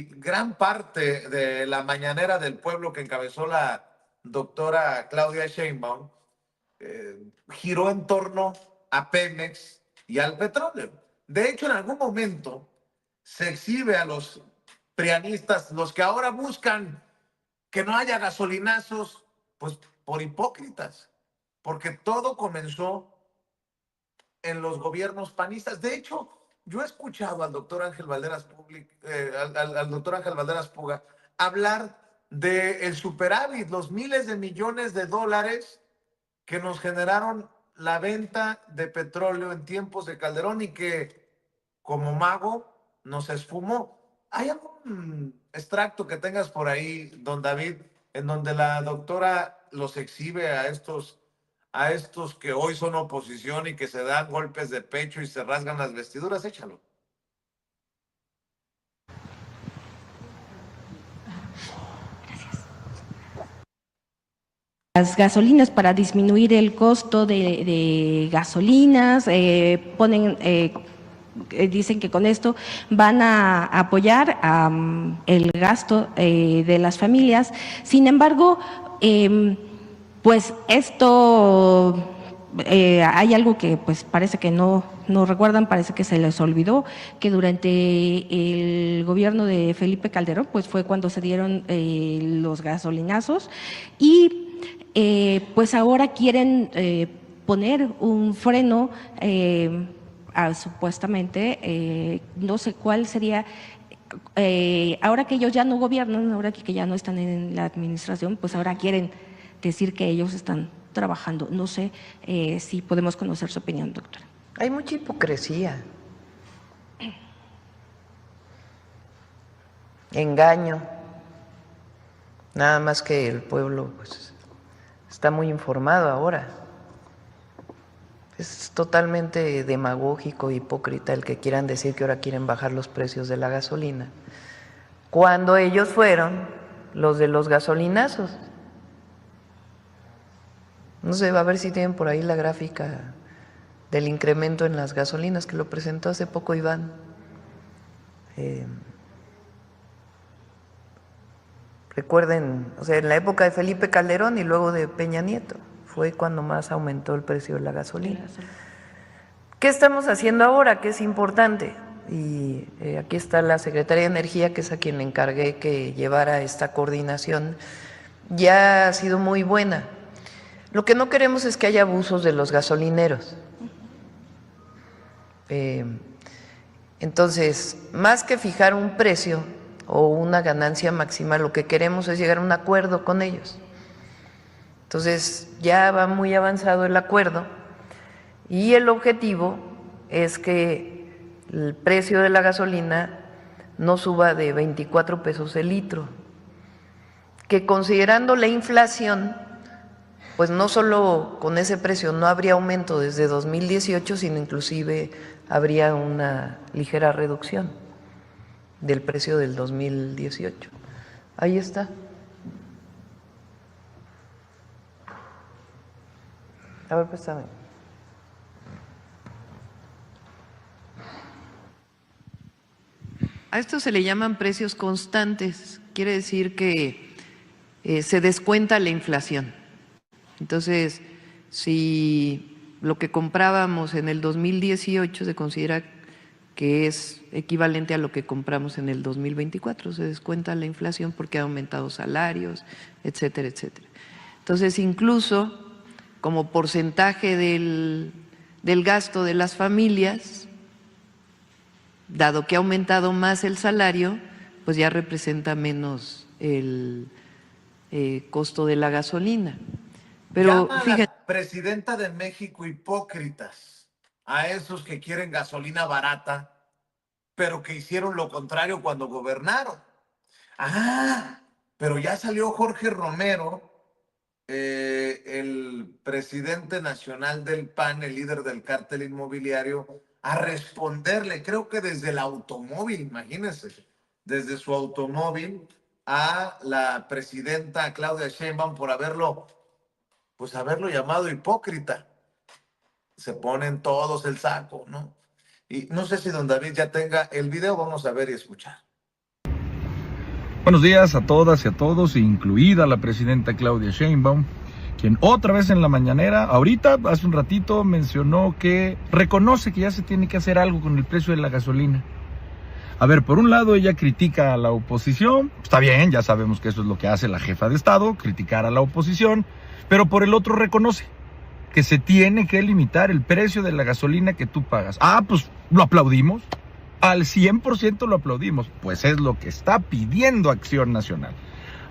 y gran parte de la mañanera del pueblo que encabezó la doctora Claudia Sheinbaum giró en torno a Pemex y al petróleo. De hecho, en algún momento se exhibe a los prianistas, los que ahora buscan que no haya gasolinazos, pues por hipócritas, porque todo comenzó en los gobiernos panistas. De hecho, yo he escuchado al doctor Ángel Valderas, al doctor Ángel Valderas Puga hablar del superávit, los miles de millones de dólares que nos generaron la venta de petróleo en tiempos de Calderón y que como mago nos esfumó. ¿Hay algún extracto que tengas por ahí, don David, en donde la doctora los exhibe a estos que hoy son oposición y que se dan golpes de pecho y se rasgan las vestiduras? Échalo. Las gasolinas para disminuir el costo de gasolinas, dicen que con esto van a apoyar el gasto de las familias. Sin embargo, pues esto, hay algo que pues parece que no recuerdan, parece que se les olvidó, que durante el gobierno de Felipe Calderón pues fue cuando se dieron los gasolinazos y pues ahora quieren poner un freno supuestamente, no sé cuál sería, ahora que ellos ya no gobiernan, ahora que ya no están en la administración, pues ahora quieren decir que ellos están trabajando. No sé si podemos conocer su opinión, doctora. Hay mucha hipocresía, engaño, nada más que el pueblo pues está muy informado ahora. Es totalmente demagógico, hipócrita el que quieran decir que ahora quieren bajar los precios de la gasolina, cuando ellos fueron los de los gasolinazos. No sé, va a ver si tienen por ahí la gráfica del incremento en las gasolinas, que lo presentó hace poco Iván. Recuerden, o sea, en la época de Felipe Calderón y luego de Peña Nieto, fue cuando más aumentó el precio de la gasolina. ¿Qué estamos haciendo ahora? Que es importante. Y aquí está la Secretaría de Energía, que es a quien le encargué que llevara esta coordinación. Ya ha sido muy buena. Lo que no queremos es que haya abusos de los gasolineros. Entonces, más que fijar un precio o una ganancia máxima, lo que queremos es llegar a un acuerdo con ellos. Entonces, ya va muy avanzado el acuerdo y el objetivo es que el precio de la gasolina no suba de 24 pesos el litro, que considerando la inflación, pues no solo con ese precio no habría aumento desde 2018, sino inclusive habría una ligera reducción del precio del 2018. Ahí está. A ver, préstame. A esto se le llaman precios constantes. Quiere decir que se descuenta la inflación. Entonces, si lo que comprábamos en el 2018 se considera que es equivalente a lo que compramos en el 2024, se descuenta la inflación porque ha aumentado salarios, etcétera, etcétera. Entonces, incluso como porcentaje del gasto de las familias, dado que ha aumentado más el salario, pues ya representa menos el costo de la gasolina. Pero fíjate, la presidenta de México hipócritas a esos que quieren gasolina barata, pero que hicieron lo contrario cuando gobernaron. Pero ya salió Jorge Romero, el presidente nacional del PAN, el líder del cártel inmobiliario, a responderle, creo que desde el automóvil, imagínense, desde su automóvil a la presidenta Claudia Sheinbaum por haberlo llamado hipócrita. Se ponen todos el saco, ¿no? Y no sé si don David ya tenga el video, vamos a ver y escuchar. Buenos días a todas y a todos, incluida la presidenta Claudia Sheinbaum, quien otra vez en la mañanera, ahorita, hace un ratito, mencionó que reconoce que ya se tiene que hacer algo con el precio de la gasolina. A ver, por un lado ella critica a la oposición, está bien, ya sabemos que eso es lo que hace la jefa de Estado, criticar a la oposición, pero por el otro reconoce que se tiene que limitar el precio de la gasolina que tú pagas. Ah, pues lo aplaudimos. Al 100% lo aplaudimos, pues es lo que está pidiendo Acción Nacional.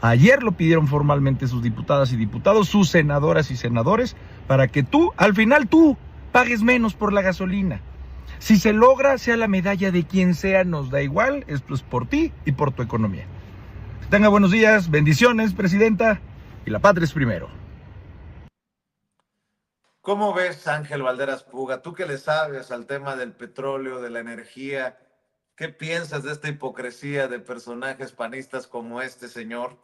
Ayer lo pidieron formalmente sus diputadas y diputados, sus senadoras y senadores, para que tú, al final tú, pagues menos por la gasolina. Si se logra, sea la medalla de quien sea, nos da igual, esto es por ti y por tu economía. Tenga buenos días, bendiciones, presidenta, y la patria es primero. ¿Cómo ves, Ángel Valderas Puga? Tú que le sabes al tema del petróleo, de la energía, ¿qué piensas de esta hipocresía de personajes panistas como este señor?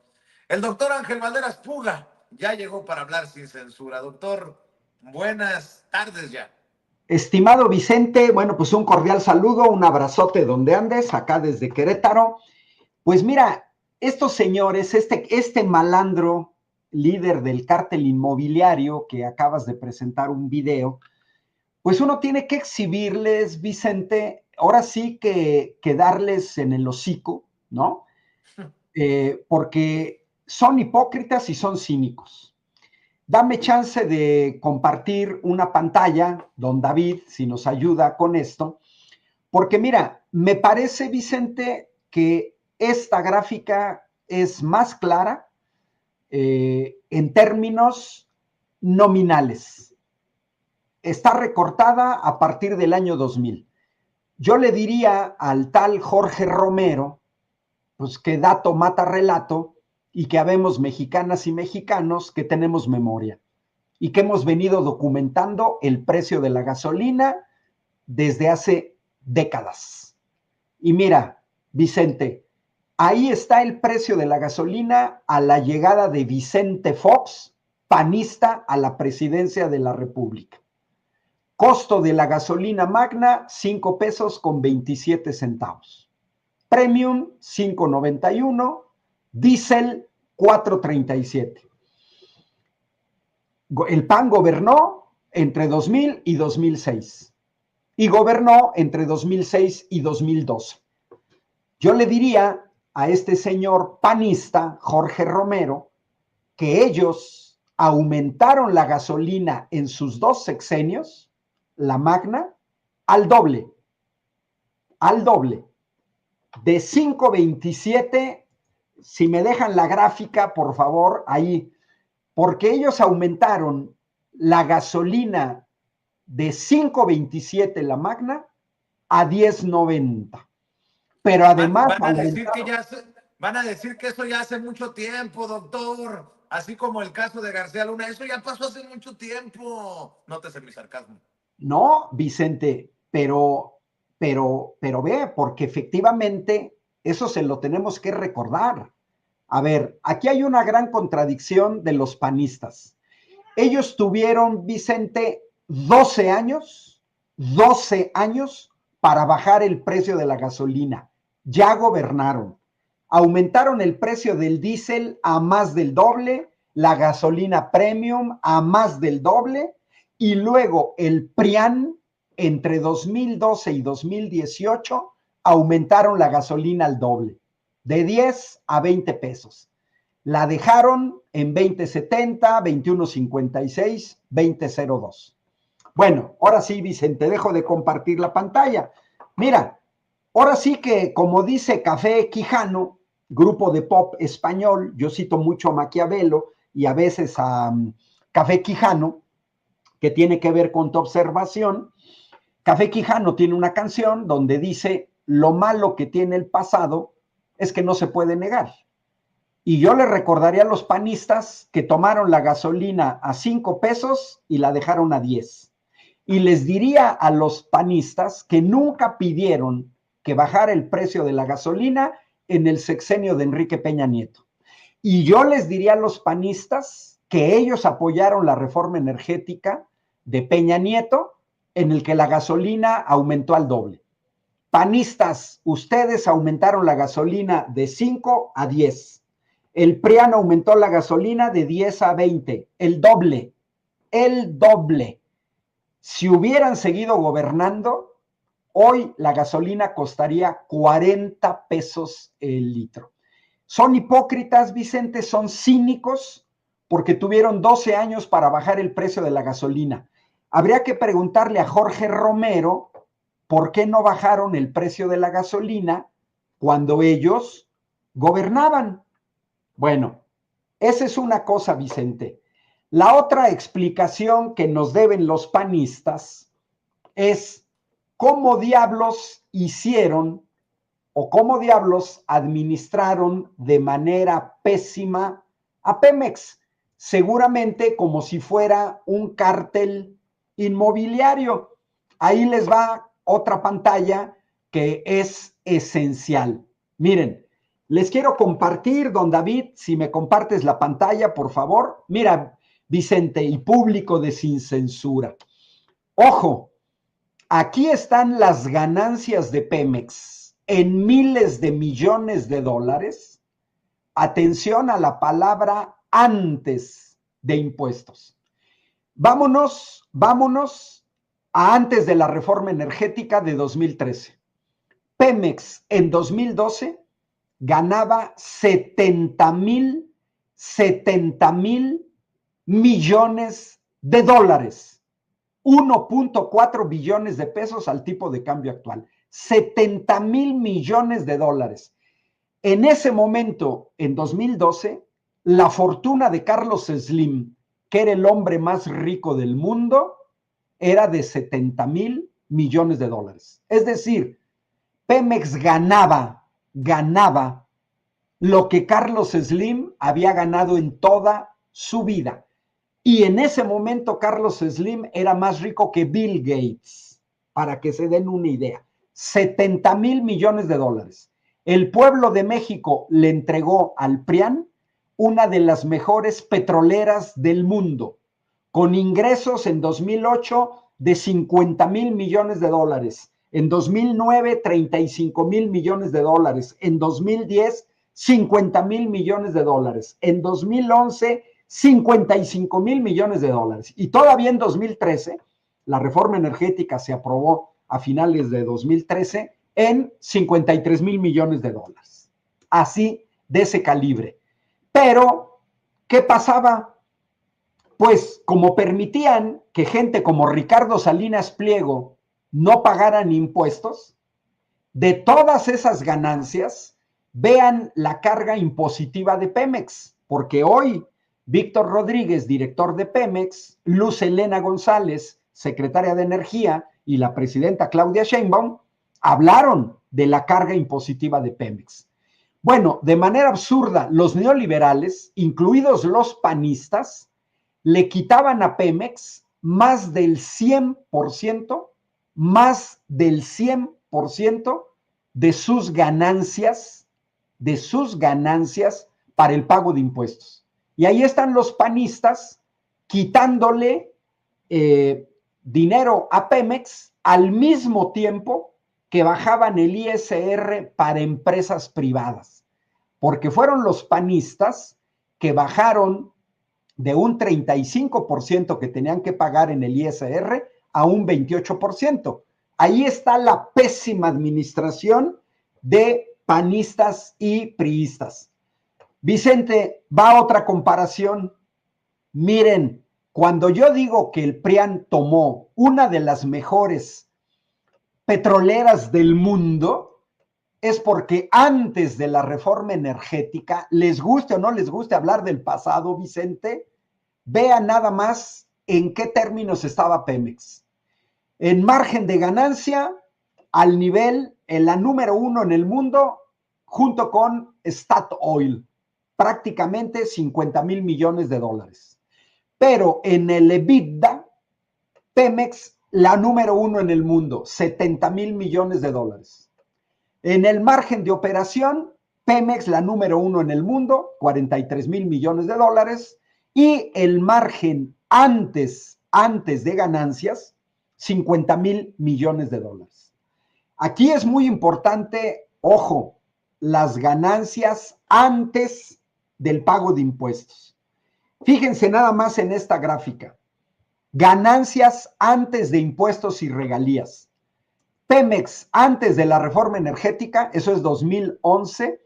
El doctor Ángel Valderas Puga ya llegó para hablar sin censura. Doctor, buenas tardes ya. Estimado Vicente, bueno, pues un cordial saludo, un abrazote donde andes, acá desde Querétaro. Pues mira, estos señores, este malandro líder del cártel inmobiliario que acabas de presentar un video, pues uno tiene que exhibirles, Vicente, ahora sí que darles en el hocico, ¿no? Porque son hipócritas y son cínicos. Dame chance de compartir una pantalla, don David, si nos ayuda con esto, porque mira, me parece, Vicente, que esta gráfica es más clara en términos nominales. Está recortada a partir del año 2000. Yo le diría al tal Jorge Romero, pues que dato mata relato, y que habemos mexicanas y mexicanos que tenemos memoria y que hemos venido documentando el precio de la gasolina desde hace décadas. Y mira, Vicente, ahí está el precio de la gasolina a la llegada de Vicente Fox, panista, a la presidencia de la República. Costo de la gasolina magna, 5 pesos con 27 centavos. Premium, 5.91. Diesel, 4.37. El PAN gobernó entre 2000 y 2006 y gobernó entre 2006 y 2012. Yo le diría a este señor panista, Jorge Romero, que ellos aumentaron la gasolina en sus 2 sexenios, la magna, al doble, de 5.27. Si me dejan la gráfica, por favor, ahí, porque ellos aumentaron la gasolina de 5.27 la magna a 10.90. Pero además van a decir que eso ya hace mucho tiempo, doctor. Así como el caso de García Luna, eso ya pasó hace mucho tiempo. Nótese mi sarcasmo. No, Vicente, pero ve, porque efectivamente eso se lo tenemos que recordar. A ver, aquí hay una gran contradicción de los panistas. Ellos tuvieron, Vicente, 12 años para bajar el precio de la gasolina. Ya gobernaron. Aumentaron el precio del diésel a más del doble, la gasolina premium a más del doble, y luego el PRIAN entre 2012 y 2018 aumentaron la gasolina al doble, de 10 a 20 pesos. La dejaron en 20.70, 21.56, 20.02. Bueno, ahora sí, Vicente, dejo de compartir la pantalla. Mira, ahora sí que, como dice Café Quijano, grupo de pop español, yo cito mucho a Maquiavelo y a veces a Café Quijano, que tiene que ver con tu observación. Café Quijano tiene una canción donde dice: lo malo que tiene el pasado es que no se puede negar. Y yo le recordaría a los panistas que tomaron la gasolina a 5 pesos y la dejaron a 10. Y les diría a los panistas que nunca pidieron que bajara el precio de la gasolina en el sexenio de Enrique Peña Nieto. Y yo les diría a los panistas que ellos apoyaron la reforma energética de Peña Nieto, en el que la gasolina aumentó al doble. Panistas, ustedes aumentaron la gasolina de 5 a 10. El PRIAN aumentó la gasolina de 10 a 20, el doble, el doble. Si hubieran seguido gobernando, hoy la gasolina costaría 40 pesos el litro. Son hipócritas, Vicente, son cínicos porque tuvieron 12 años para bajar el precio de la gasolina. Habría que preguntarle a Jorge Romero por qué no bajaron el precio de la gasolina cuando ellos gobernaban. Bueno, esa es una cosa, Vicente. La otra explicación que nos deben los panistas es cómo diablos hicieron o cómo diablos administraron de manera pésima a Pemex, seguramente como si fuera un cártel inmobiliario. Ahí les va otra pantalla que es esencial. Miren, les quiero compartir, don David, si me compartes la pantalla, por favor. Mira, Vicente, y público de Sin Censura. Ojo, aquí están las ganancias de Pemex en miles de millones de dólares. Atención a la palabra antes de impuestos. Vámonos a antes de la reforma energética de 2013. Pemex en 2012 ganaba 70 mil millones de dólares. 1.4 billones de pesos al tipo de cambio actual. 70 mil millones de dólares. En ese momento, en 2012, la fortuna de Carlos Slim, que era el hombre más rico del mundo, era de 70 mil millones de dólares. Es decir, Pemex ganaba lo que Carlos Slim había ganado en toda su vida. Y en ese momento Carlos Slim era más rico que Bill Gates, para que se den una idea. 70 mil millones de dólares. El pueblo de México le entregó al PRIAN una de las mejores petroleras del mundo, con ingresos en 2008 de 50 mil millones de dólares, en 2009 35 mil millones de dólares, en 2010 50 mil millones de dólares, en 2011 55 mil millones de dólares. Y todavía en 2013, la reforma energética se aprobó a finales de 2013 en 53 mil millones de dólares. Así, de ese calibre. Pero, ¿qué pasaba? Pues como permitían que gente como Ricardo Salinas Pliego no pagaran impuestos, de todas esas ganancias, vean la carga impositiva de Pemex, porque hoy Víctor Rodríguez, director de Pemex, Luz Helena González, secretaria de Energía, y la presidenta Claudia Sheinbaum hablaron de la carga impositiva de Pemex. Bueno, de manera absurda, los neoliberales, incluidos los panistas, le quitaban a Pemex más del 100% de sus ganancias para el pago de impuestos. Y ahí están los panistas quitándole dinero a Pemex al mismo tiempo que bajaban el ISR para empresas privadas, porque fueron los panistas que bajaron de un 35% que tenían que pagar en el ISR a un 28%. Ahí está la pésima administración de panistas y priistas. Vicente, va otra comparación. Miren, cuando yo digo que el PRIAN tomó una de las mejores petroleras del mundo, es porque antes de la reforma energética, les guste o no les guste hablar del pasado, Vicente, vean nada más en qué términos estaba Pemex. En margen de ganancia, al nivel, en la número 1 en el mundo, junto con Statoil, prácticamente 50 mil millones de dólares. Pero en el EBITDA, Pemex, la número 1 en el mundo, 70 mil millones de dólares. En el margen de operación, Pemex, la número 1 en el mundo, 43 mil millones de dólares. Y el margen antes de ganancias, 50 mil millones de dólares. Aquí es muy importante, ojo, las ganancias antes del pago de impuestos. Fíjense nada más en esta gráfica. Ganancias antes de impuestos y regalías. Pemex, antes de la reforma energética, eso es 2011,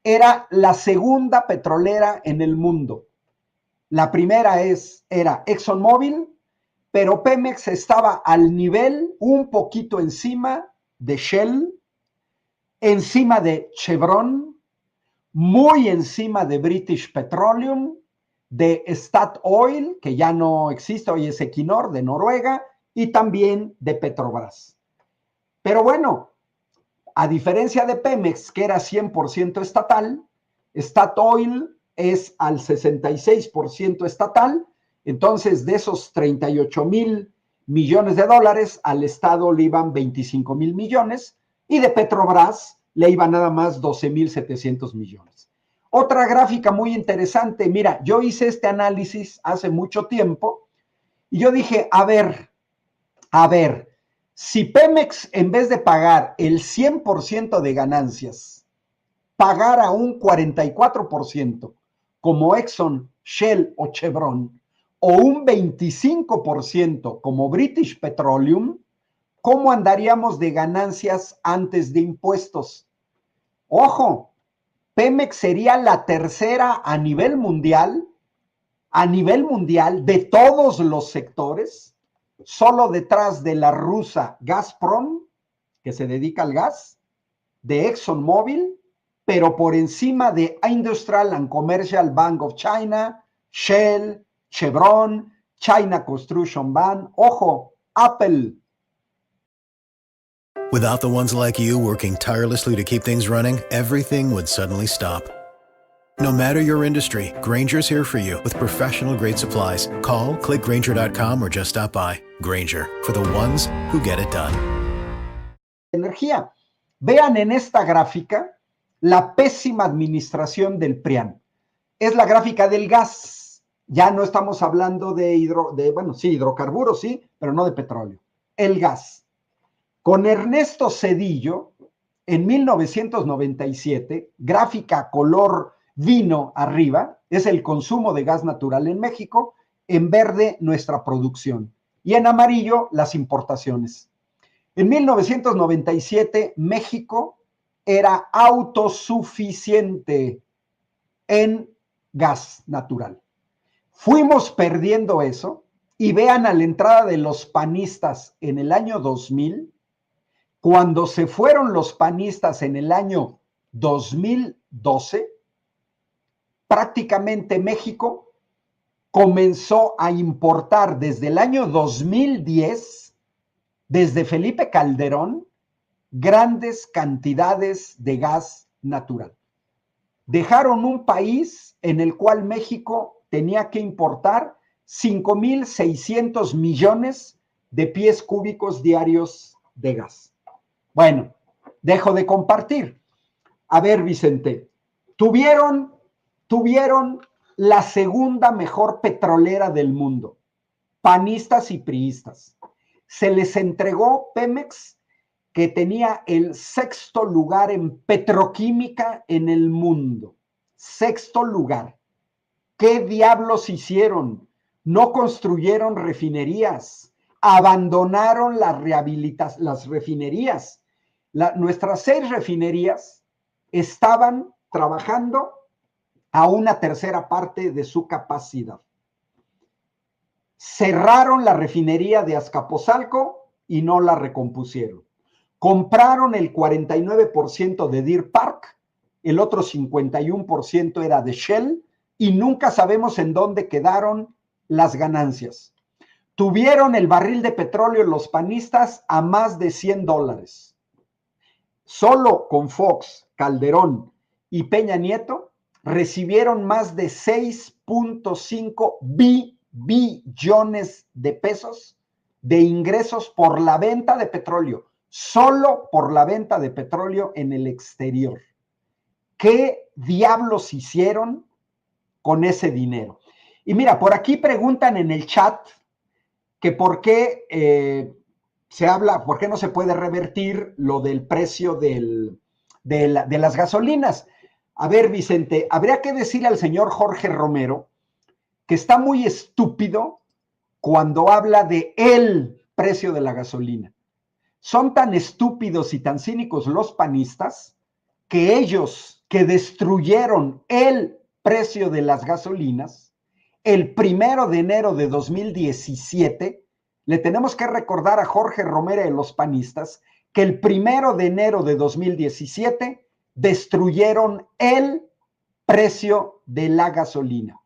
era la segunda petrolera en el mundo. La primera era ExxonMobil, pero Pemex estaba al nivel, un poquito encima de Shell, encima de Chevron, muy encima de British Petroleum, de Statoil, que ya no existe, hoy es Equinor, de Noruega, y también de Petrobras. Pero bueno, a diferencia de Pemex, que era 100% estatal, Statoil es al 66% estatal, entonces de esos 38,000 millones de dólares, al Estado le iban 25,000 millones, y de Petrobras le iban nada más 12,700 millones. Otra gráfica muy interesante, mira, yo hice este análisis hace mucho tiempo, y yo dije, a ver, si Pemex, en vez de pagar el 100% de ganancias, pagara un 44%, como Exxon, Shell o Chevron, o un 25% como British Petroleum, ¿cómo andaríamos de ganancias antes de impuestos? Ojo, Pemex sería la tercera a nivel mundial de todos los sectores, solo detrás de la rusa Gazprom, que se dedica al gas, de ExxonMobil, pero por encima de Industrial and Commercial Bank of China, Shell, Chevron, China Construction Bank, ojo, Apple. Without the ones like you working tirelessly to keep things running, everything would suddenly stop. No matter your industry, Grainger's here for you with professional-grade supplies. Call, click Grainger.com or just stop by. Grainger, for the ones who get it done. Energía. Vean en esta gráfica la pésima administración del PRIAN. Es la gráfica del gas. Ya no estamos hablando de hidrocarburos, sí, pero no de petróleo. El gas. Con Ernesto Zedillo, en 1997, gráfica color vino arriba, es el consumo de gas natural en México, en verde nuestra producción y en amarillo las importaciones. En 1997, México era autosuficiente en gas natural. Fuimos perdiendo eso y vean a la entrada de los panistas en el año 2000, cuando se fueron los panistas en el año 2012, prácticamente México comenzó a importar desde el año 2010, desde Felipe Calderón, grandes cantidades de gas natural. Dejaron un país en el cual México tenía que importar 5,600 millones de pies cúbicos diarios de gas. Bueno, dejo de compartir. A ver, Vicente, tuvieron la segunda mejor petrolera del mundo, panistas y priistas. Se les entregó Pemex, que tenía el sexto lugar en petroquímica en el mundo. Sexto lugar. ¿Qué diablos hicieron? No construyeron refinerías, abandonaron las refinerías. Nuestras 6 refinerías estaban trabajando a una tercera parte de su capacidad. Cerraron la refinería de Azcapotzalco y no la recompusieron. Compraron el 49% de Deer Park, el otro 51% era de Shell y nunca sabemos en dónde quedaron las ganancias. Tuvieron el barril de petróleo los panistas a más de $100. Solo con Fox, Calderón y Peña Nieto recibieron más de 6.5 billones de pesos de ingresos por la venta de petróleo, solo por la venta de petróleo en el exterior. ¿Qué diablos hicieron con ese dinero? Y mira, por aquí preguntan en el chat que por qué se habla, ¿por qué no se puede revertir lo del precio de las gasolinas? A ver, Vicente, habría que decirle al señor Jorge Romero que está muy estúpido cuando habla de el precio de la gasolina. Son tan estúpidos y tan cínicos los panistas que ellos que destruyeron el precio de las gasolinas, el 1 de enero de 2017, le tenemos que recordar a Jorge Romero y a los panistas que el 1 de enero de 2017 destruyeron el precio de la gasolina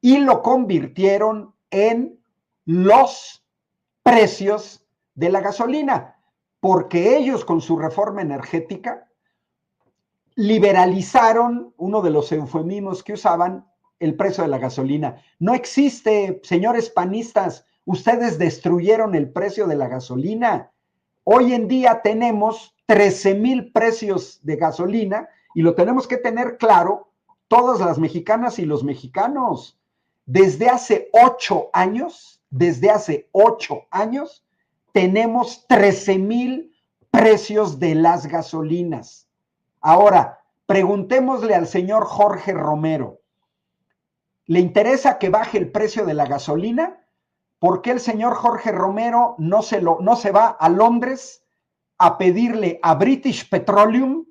y lo convirtieron en los precios de la gasolina, porque ellos con su reforma energética liberalizaron, uno de los eufemismos que usaban, el precio de la gasolina. No existe, señores panistas, ustedes destruyeron el precio de la gasolina. Hoy en día tenemos 13,000 precios de gasolina y lo tenemos que tener claro todas las mexicanas y los mexicanos. Desde hace 8 años, tenemos 13,000 precios de las gasolinas. Ahora, preguntémosle al señor Jorge Romero, ¿le interesa que baje el precio de la gasolina? ¿Por qué el señor Jorge Romero no se va a Londres a pedirle a British Petroleum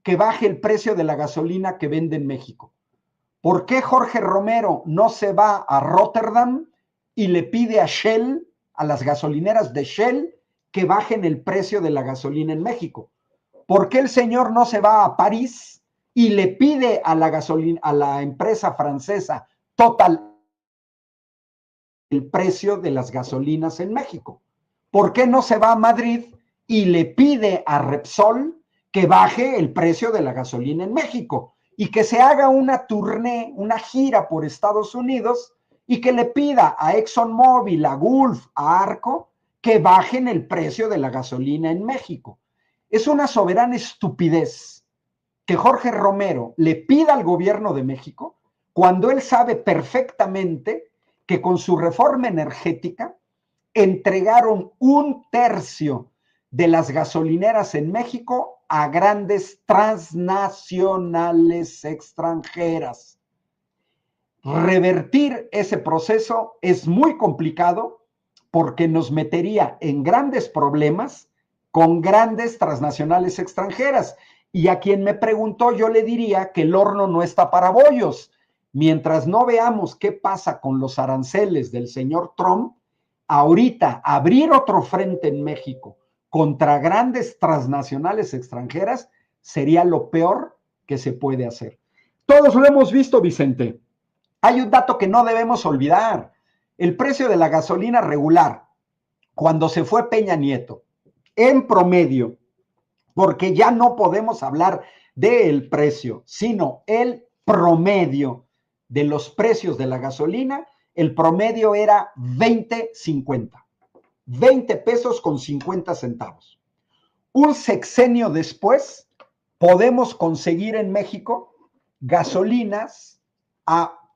que baje el precio de la gasolina que vende en México? ¿Por qué Jorge Romero no se va a Rotterdam y le pide a Shell, a las gasolineras de Shell, que bajen el precio de la gasolina en México? ¿Por qué el señor no se va a París y le pide a la empresa francesa Total el precio de las gasolinas en México? ¿Por qué no se va a Madrid y le pide a Repsol que baje el precio de la gasolina en México? Y que se haga una tournée, una gira por Estados Unidos y que le pida a ExxonMobil, a Gulf, a Arco, que bajen el precio de la gasolina en México. Es una soberana estupidez que Jorge Romero le pida al gobierno de México cuando él sabe perfectamente que con su reforma energética entregaron 1/3 de las gasolineras en México a grandes transnacionales extranjeras. Revertir ese proceso es muy complicado porque nos metería en grandes problemas con grandes transnacionales extranjeras. Y a quien me preguntó, yo le diría que el horno no está para bollos. Mientras no veamos qué pasa con los aranceles del señor Trump, ahorita abrir otro frente en México contra grandes transnacionales extranjeras sería lo peor que se puede hacer. Todos lo hemos visto, Vicente. Hay un dato que no debemos olvidar. El precio de la gasolina regular, cuando se fue Peña Nieto, en promedio, porque ya no podemos hablar del precio, sino el promedio de los precios de la gasolina, el promedio era 20.50. 20 pesos con 50 centavos. Un sexenio después, podemos conseguir en México gasolinas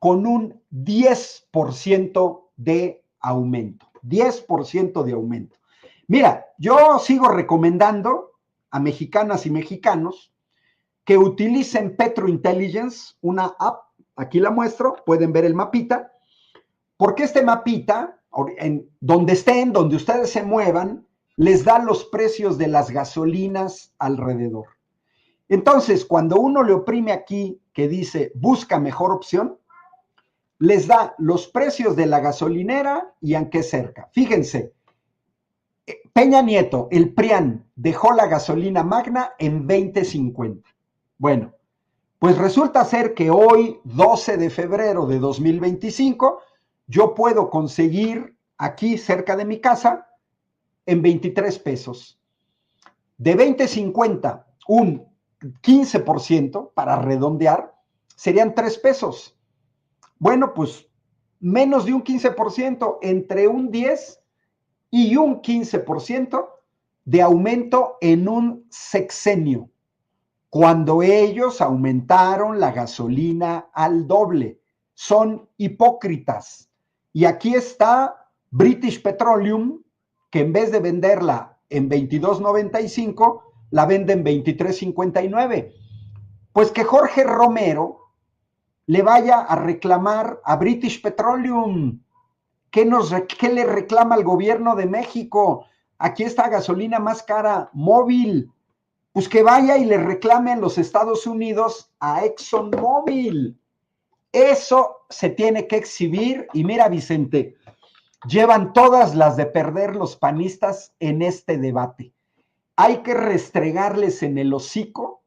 con un 10% de aumento. 10% de aumento. Mira, yo sigo recomendando a mexicanas y mexicanos que utilicen Petro Intelligence, una app, aquí la muestro, pueden ver el mapita, porque este mapita, en donde estén, donde ustedes se muevan, les da los precios de las gasolinas alrededor. Entonces, cuando uno le oprime aquí que dice busca mejor opción, les da los precios de la gasolinera y en qué cerca. Fíjense, Peña Nieto, el PRIAN, dejó la gasolina magna en 20.50. Bueno, pues resulta ser que hoy, 12 de febrero de 2025, yo puedo conseguir aquí cerca de mi casa en 23 pesos. De 20.50, un 15%, para redondear, serían 3 pesos. Bueno, pues menos de un 15%, entre un 10 y un 15% de aumento en un sexenio, cuando ellos aumentaron la gasolina al doble. Son hipócritas. Y aquí está British Petroleum, que en vez de venderla en 22.95, la vende en 23.59. Pues que Jorge Romero le vaya a reclamar a British Petroleum. ¿Qué le reclama al gobierno de México? Aquí está gasolina más cara, móvil. Pues que vaya y le reclame en los Estados Unidos a ExxonMobil. Eso se tiene que exhibir. Y mira, Vicente, llevan todas las de perder los panistas en este debate. Hay que restregarles en el hocico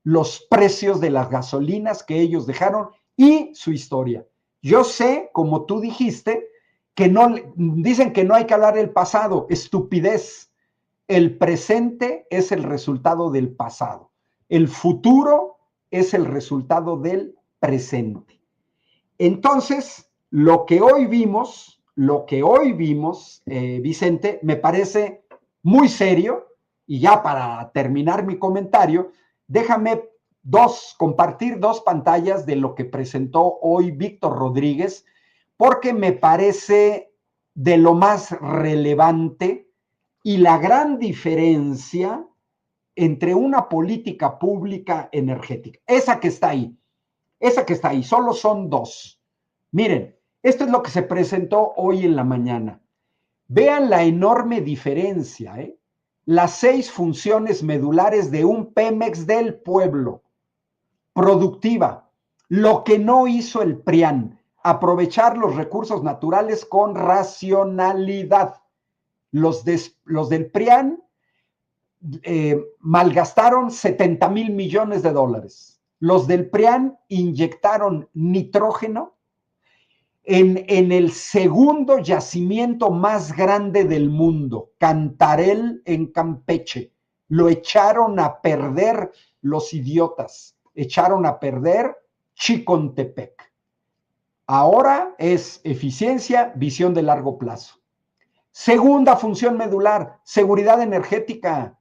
los precios de las gasolinas que ellos dejaron y su historia. Yo sé, como tú dijiste, que no, dicen que no hay que hablar del pasado, estupidez. El presente es el resultado del pasado. El futuro es el resultado del presente. Entonces, lo que hoy vimos, Vicente, me parece muy serio. Y ya para terminar mi comentario, déjame compartir dos pantallas de lo que presentó hoy Víctor Rodríguez, porque me parece de lo más relevante y la gran diferencia entre una política pública energética. Esa que está ahí, solo son dos. Miren, esto es lo que se presentó hoy en la mañana. Vean la enorme diferencia, ¿eh? Las 6 funciones medulares de un Pemex del pueblo. Productiva. Lo que no hizo el PRIAN, aprovechar los recursos naturales con racionalidad. Los del PRIAN malgastaron 70,000 millones de dólares. Los del PRIAN inyectaron nitrógeno en el segundo yacimiento más grande del mundo, Cantarell en Campeche. Lo echaron a perder los idiotas, echaron a perder Chicontepec. Ahora es eficiencia, visión de largo plazo. Segunda función medular, seguridad energética.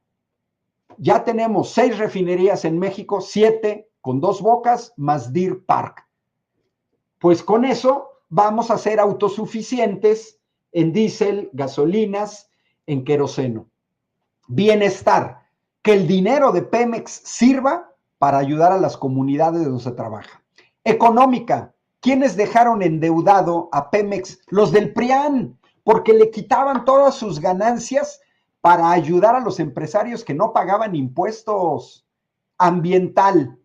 Ya tenemos 6 refinerías en México, 7 con 2 bocas, más Deer Park. Pues con eso vamos a ser autosuficientes en diésel, gasolinas, en queroseno. Bienestar, que el dinero de Pemex sirva para ayudar a las comunidades donde se trabaja. Económica, ¿quiénes dejaron endeudado a Pemex? Los del PRIAN, porque le quitaban todas sus ganancias para ayudar a los empresarios que no pagaban impuestos. Ambiental,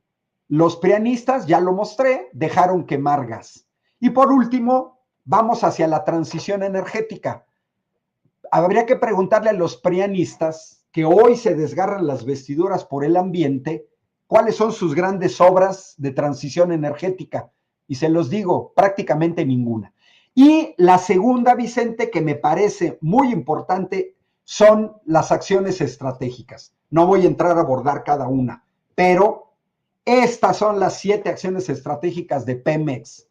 los prianistas, ya lo mostré, dejaron quemar gas. Y por último, vamos hacia la transición energética. Habría que preguntarle a los prianistas que hoy se desgarran las vestiduras por el ambiente, cuáles son sus grandes obras de transición energética. Y se los digo, prácticamente ninguna. Y la segunda, Vicente, que me parece muy importante, son las acciones estratégicas. No voy a entrar a abordar cada una, pero estas son las 7 acciones estratégicas de Pemex.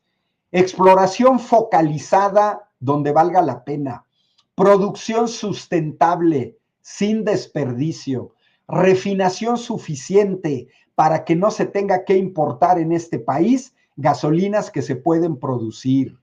Exploración focalizada donde valga la pena. Producción sustentable, sin desperdicio. Refinación suficiente para que no se tenga que importar en este país gasolinas que se pueden producir.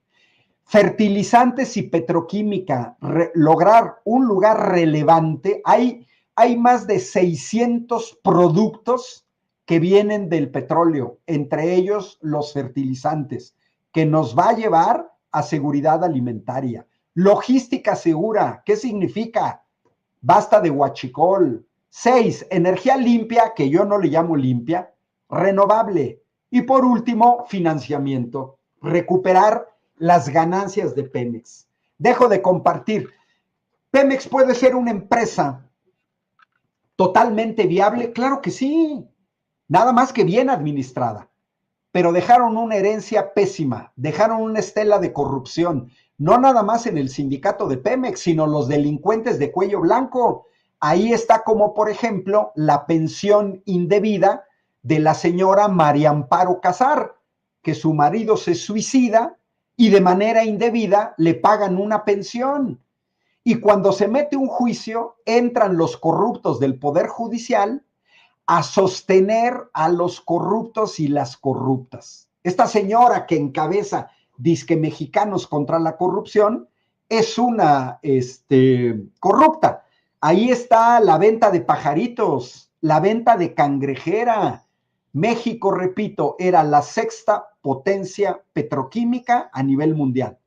Fertilizantes y petroquímica, lograr un lugar relevante. Hay más de 600 productos que vienen del petróleo, entre ellos los fertilizantes, que nos va a llevar a seguridad alimentaria. Logística segura, ¿qué significa? Basta de huachicol. 6, energía limpia, que yo no le llamo limpia, renovable. Y por último, financiamiento, recuperar las ganancias de Pemex. Dejo de compartir. ¿Pemex puede ser una empresa totalmente viable? Claro que sí, nada más que bien administrada. Pero dejaron una herencia pésima, dejaron una estela de corrupción, no nada más en el sindicato de Pemex, sino los delincuentes de cuello blanco. Ahí está como, por ejemplo, la pensión indebida de la señora María Amparo Casar, que su marido se suicida y de manera indebida le pagan una pensión. Y cuando se mete un juicio, entran los corruptos del Poder Judicial a sostener a los corruptos y las corruptas. Esta señora que encabeza Disque Mexicanos contra la Corrupción es una corrupta. Ahí está la venta de pajaritos, la venta de cangrejera. México, repito, era la sexta potencia petroquímica a nivel mundial.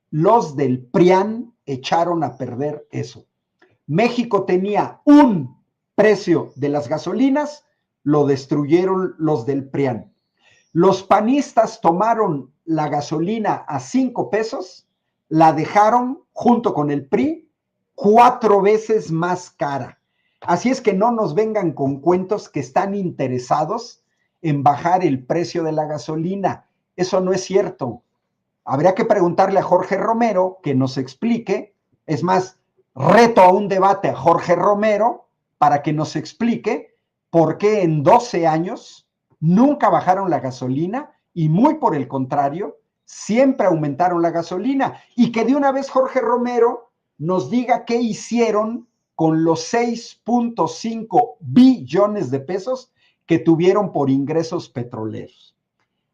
Los del PRIAN echaron a perder eso. México tenía un precio de las gasolinas, lo destruyeron los del PRIAN. Los panistas tomaron la gasolina a 5 pesos, la dejaron junto con el PRI 4 veces más cara. Así es que no nos vengan con cuentos que están interesados en bajar el precio de la gasolina. Eso no es cierto. Habría que preguntarle a Jorge Romero que nos explique. Es más, reto a un debate a Jorge Romero para que nos explique por qué en 12 años nunca bajaron la gasolina y muy por el contrario, siempre aumentaron la gasolina. Y que de una vez Jorge Romero nos diga qué hicieron con los 6.5 billones de pesos que tuvieron por ingresos petroleros.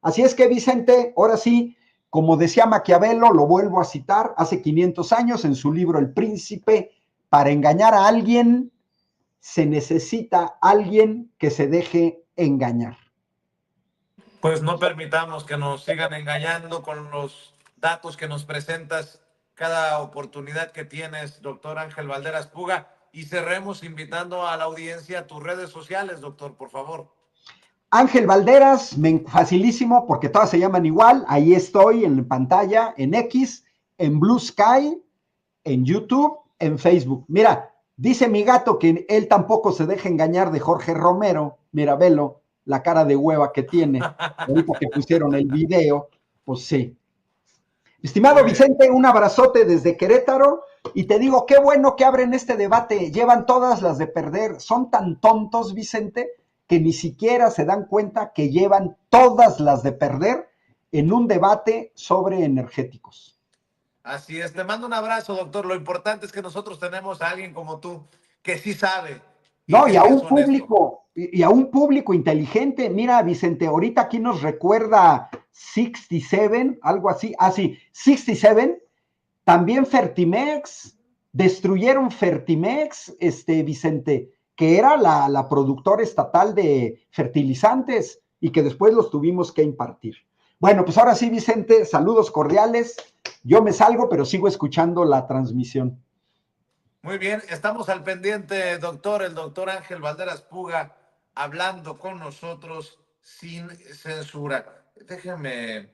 Así es que, Vicente, ahora sí, como decía Maquiavelo, lo vuelvo a citar, hace 500 años en su libro El Príncipe, para engañar a alguien se necesita alguien que se deje engañar. Pues no permitamos que nos sigan engañando con los datos que nos presentas cada oportunidad que tienes, doctor Ángel Valderas Puga. Y cerremos invitando a la audiencia a tus redes sociales, doctor, por favor. Ángel Valderas, facilísimo porque todas se llaman igual. Ahí estoy en pantalla, en X, en Blue Sky, en YouTube, en Facebook. Mira, dice mi gato que él tampoco se deja engañar de Jorge Romero. Mira, velo, la cara de hueva que tiene. Ahorita que pusieron el video, pues sí. Estimado Vicente, un abrazote desde Querétaro y te digo, qué bueno que abren este debate. Llevan todas las de perder. Son tan tontos, Vicente, que ni siquiera se dan cuenta que llevan todas las de perder en un debate sobre energéticos. Así es, te mando un abrazo, doctor. Lo importante es que nosotros tenemos a alguien como tú que sí sabe No, que y a sí es un honesto. público, y a un público inteligente. Mira, Vicente, ahorita aquí nos recuerda 67, algo así. Ah, sí, 67. También Fertimex, destruyeron Fertimex, Vicente, que era la productora estatal de fertilizantes y que después los tuvimos que impartir. Bueno, pues ahora sí, Vicente, saludos cordiales. Yo me salgo, pero sigo escuchando la transmisión. Muy bien, estamos al pendiente, doctor, el doctor Ángel Valderas Puga, hablando con nosotros sin censura. Déjeme